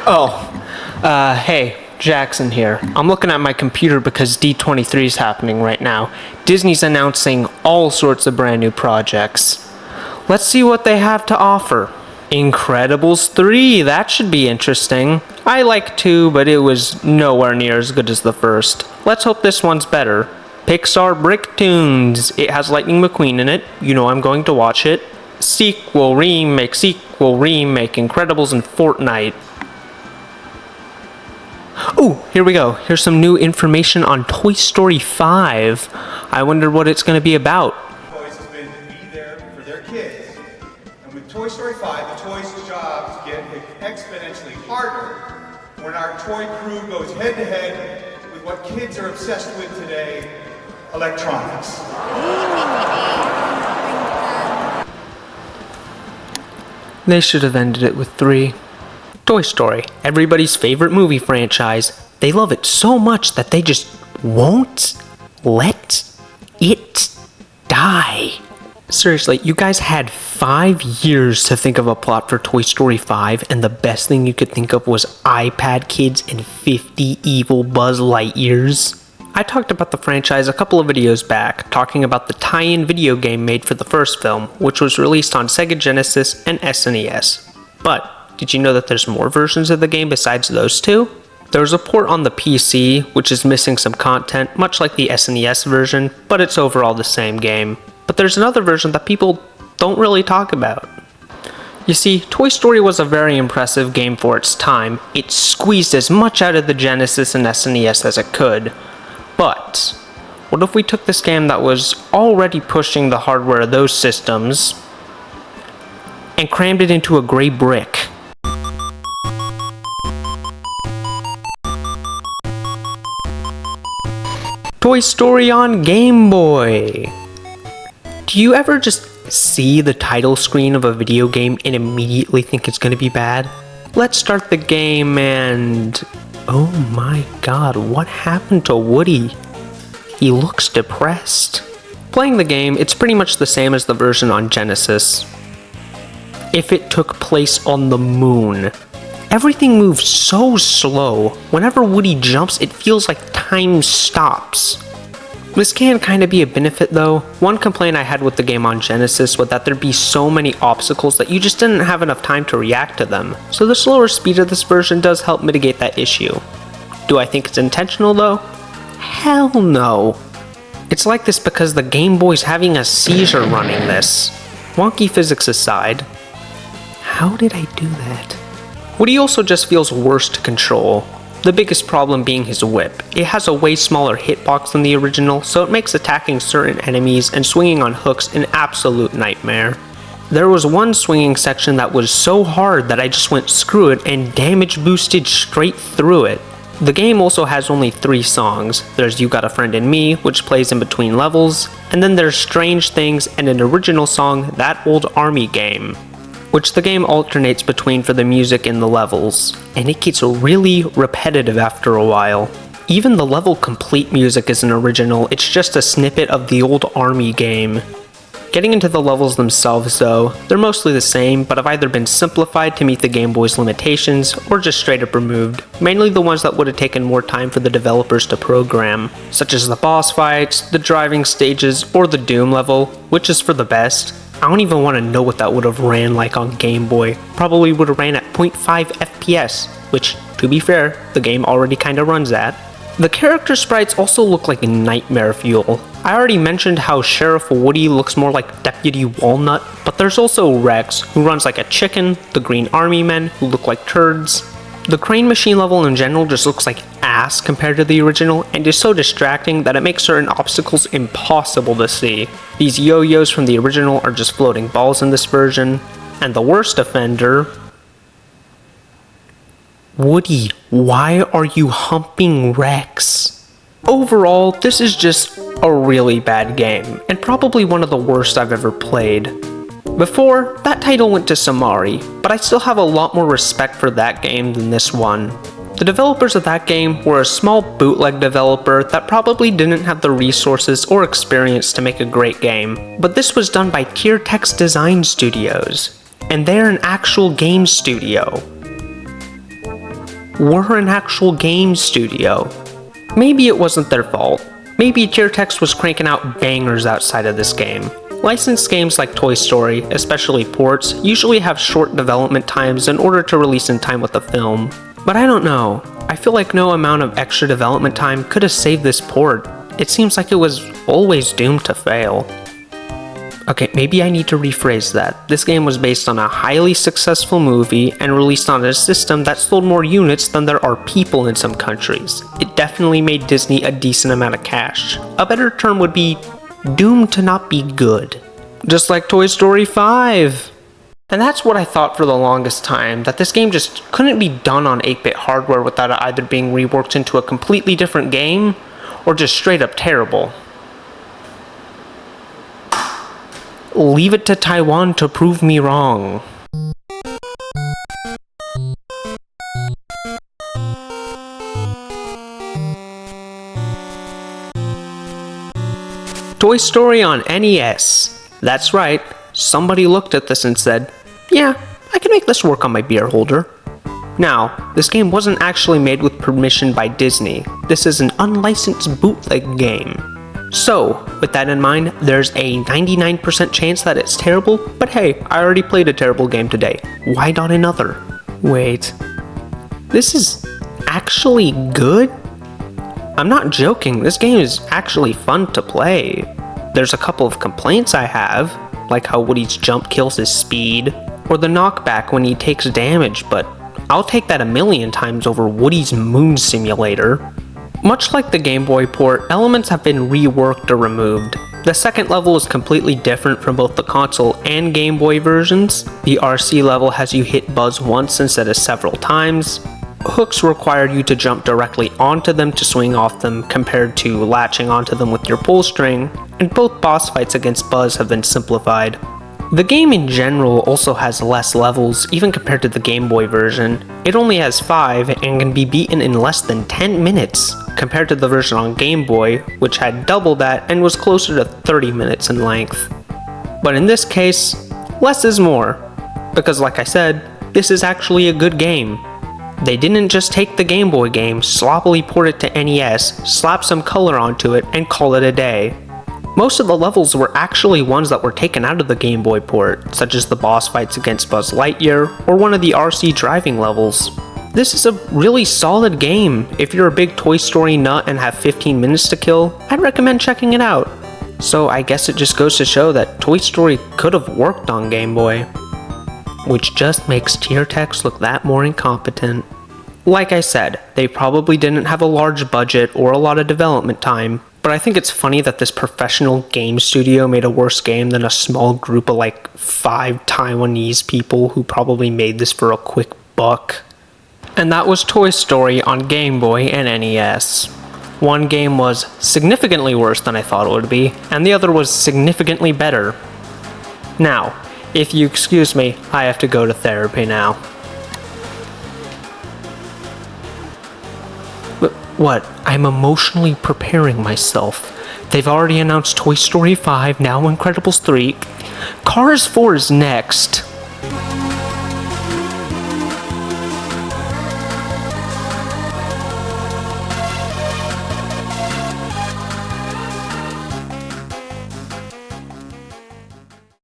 Hey, Jaxon here. I'm looking at my computer because D23 is happening right now. Disney's announcing all sorts of brand new projects. Let's see what they have to offer. Incredibles 3, that should be interesting. I like 2, but it was nowhere near as good as the first. Let's hope this one's better. Pixar Bricktoons. It has Lightning McQueen in it. You know I'm going to watch it. Sequel, remake, Incredibles and Fortnite. Oh, here we go. Here's some new information on Toy Story 5. I wonder what it's going to be about. Toys has been to be there for their kids. And with Toy Story 5, the toys' jobs get exponentially harder when our toy crew goes head to head with what kids are obsessed with today, electronics. They should have ended it with 3. Toy Story, everybody's favorite movie franchise. They love it so much that they just won't let it die. Seriously, you guys had 5 years to think of a plot for Toy Story 5, and the best thing you could think of was iPad kids and 50 evil Buzz Lightyears. I talked about the franchise a couple of videos back, talking about the tie-in video game made for the first film, which was released on Sega Genesis and SNES. But did you know that there's more versions of the game besides those 2? There's a port on the PC, which is missing some content, much like the SNES version, but it's overall the same game. But there's another version that people don't really talk about. You see, Toy Story was a very impressive game for its time. It squeezed as much out of the Genesis and SNES as it could. But what if we took this game that was already pushing the hardware of those systems and crammed it into a gray brick? Toy Story on Game Boy. Do you ever just see the title screen of a video game and immediately think it's going to be bad? Let's start the game and... oh my god, what happened to Woody? He looks depressed. Playing the game, it's pretty much the same as the version on Genesis. If it took place on the moon. Everything moves so slow. Whenever Woody jumps, it feels like time stops. This can kind of be a benefit though. One complaint I had with the game on Genesis was that there'd be so many obstacles that you just didn't have enough time to react to them. So the slower speed of this version does help mitigate that issue. Do I think it's intentional though? Hell no. It's like this because the Game Boy's having a seizure running this. Wonky physics aside, how did I do that? Woody also just feels worse to control. The biggest problem being his whip. It has a way smaller hitbox than the original, so it makes attacking certain enemies and swinging on hooks an absolute nightmare. There was one swinging section that was so hard that I just went screw it and damage boosted straight through it. The game also has only 3 songs. There's You Got a Friend in Me, which plays in between levels, and then there's Strange Things and an original song, That Old Army Game, which the game alternates between for the music in the levels, and it gets really repetitive after a while. Even the level complete music isn't original, it's just a snippet of the old Army game. Getting into the levels themselves though, they're mostly the same, but have either been simplified to meet the Game Boy's limitations, or just straight up removed, mainly the ones that would have taken more time for the developers to program, such as the boss fights, the driving stages, or the Doom level, which is for the best. I don't even want to know what that would have ran like on Game Boy. Probably would have ran at 0.5 FPS, which, to be fair, the game already kinda runs at. The character sprites also look like nightmare fuel. I already mentioned how Sheriff Woody looks more like Deputy Walnut, but there's also Rex, who runs like a chicken, the Green Army Men, who look like turds. The crane machine level in general just looks like ass compared to the original, and is so distracting that it makes certain obstacles impossible to see. These yo-yos from the original are just floating balls in this version, and the worst offender... Woody, why are you humping Rex? Overall, this is just a really bad game, and probably one of the worst I've ever played. Before, that title went to Samari, but I still have a lot more respect for that game than this one. The developers of that game were a small bootleg developer that probably didn't have the resources or experience to make a great game, but this was done by Tier Text Design Studios, and they're an actual game studio. were an actual game studio. Maybe it wasn't their fault. Maybe Tiertex was cranking out bangers outside of this game. Licensed games like Toy Story, especially ports, usually have short development times in order to release in time with the film. But I don't know. I feel like no amount of extra development time could have saved this port. It seems like it was always doomed to fail. Okay, maybe I need to rephrase that. This game was based on a highly successful movie and released on a system that sold more units than there are people in some countries. It definitely made Disney a decent amount of cash. A better term would be doomed to not be good. Just like Toy Story 5. And that's what I thought for the longest time, that this game just couldn't be done on 8-bit hardware without it either being reworked into a completely different game, or just straight up terrible. Leave it to Taiwan to prove me wrong. Toy Story on NES. That's right, somebody looked at this and said, yeah, I can make this work on my beer holder. Now, this game wasn't actually made with permission by Disney. This is an unlicensed bootleg game. So, with that in mind, there's a 99% chance that it's terrible, but hey, I already played a terrible game today. Why not another? Wait, this is actually good? I'm not joking, this game is actually fun to play. There's a couple of complaints I have, like how Woody's jump kills his speed, or the knockback when he takes damage, but I'll take that a million times over Woody's Moon Simulator. Much like the Game Boy port, elements have been reworked or removed. The second level is completely different from both the console and Game Boy versions. The RC level has you hit Buzz once instead of several times. Hooks require you to jump directly onto them to swing off them compared to latching onto them with your pull string, and both boss fights against Buzz have been simplified. The game in general also has less levels, even compared to the Game Boy version. It only has 5 and can be beaten in less than 10 minutes, compared to the version on Game Boy, which had double that and was closer to 30 minutes in length. But in this case, less is more, because like I said, this is actually a good game. They didn't just take the Game Boy game, sloppily port it to NES, slap some color onto it, and call it a day. Most of the levels were actually ones that were taken out of the Game Boy port, such as the boss fights against Buzz Lightyear, or one of the RC driving levels. This is a really solid game. If you're a big Toy Story nut and have 15 minutes to kill, I'd recommend checking it out. So I guess it just goes to show that Toy Story could have worked on Game Boy. Which just makes Tiertex look that more incompetent. Like I said, they probably didn't have a large budget or a lot of development time, but I think it's funny that this professional game studio made a worse game than a small group of like 5 Taiwanese people who probably made this for a quick buck. And that was Toy Story on Game Boy and NES. One game was significantly worse than I thought it would be, and the other was significantly better. Now, if you excuse me, I have to go to therapy now. What? I'm emotionally preparing myself. They've already announced Toy Story 5, now Incredibles 3. Cars 4 is next.